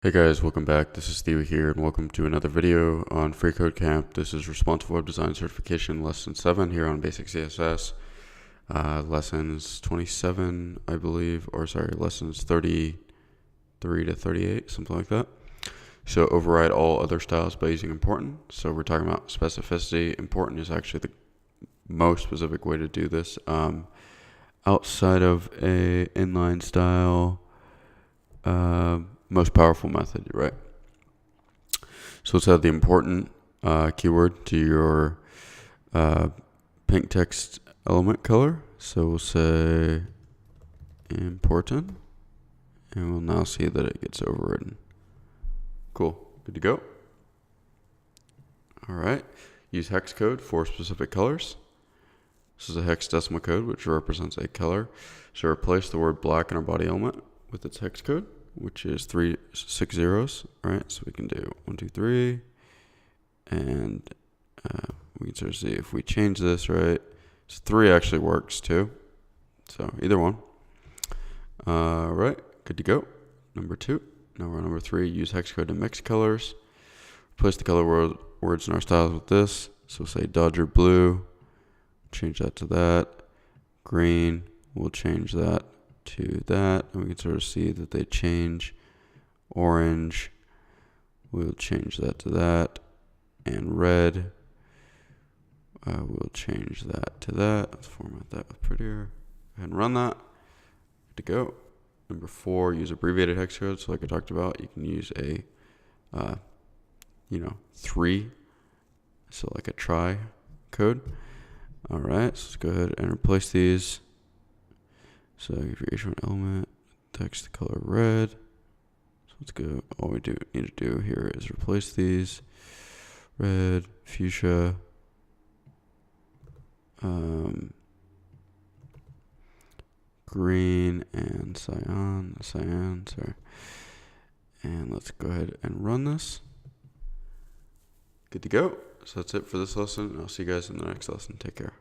Hey guys, welcome back. This is Theo here, and welcome to another video on Free Code Camp. This is Responsive Web Design Certification Lesson 7 here on Basic CSS. Lessons 27, I believe, or sorry, lessons 33 to 38, something like that. So override all other styles by using important. So we're talking about specificity. Important is actually the most specific way to do this. Outside of a inline style, most powerful method, right? So let's add the important keyword to your pink text element color. So we'll say important, and we'll now see that it gets overridden. Cool, good to go. All right, use hex code for specific colors. This is a hexadecimal code, which represents a color. So replace the word black in our body element with its hex code, which is 6 zeros, right? So we can do 1, 2, 3, and we can sort of see if we change this, right? So 3 actually works too. So either one. Right, good to go. Number 2. Now we're on number 3. Use hex code to mix colors. Replace the color words in our styles with this. So say Dodger blue. Change that to that. Green. We'll change that to that, and we can sort of see that they change. Orange, we'll change that to that, and red, we'll change that to that. Let's format that with prettier. Go ahead and run that. Good to go. Number 4, use abbreviated hex code. So like I talked about, you can use a 3, so like a try code. All right, so let's go ahead and replace these. So if your H1 element, text color red. So let's go. All we need to do here is replace these. Red, fuchsia, green, and cyan, sorry. And let's go ahead and run this. Good to go. So that's it for this lesson. I'll see you guys in the next lesson. Take care.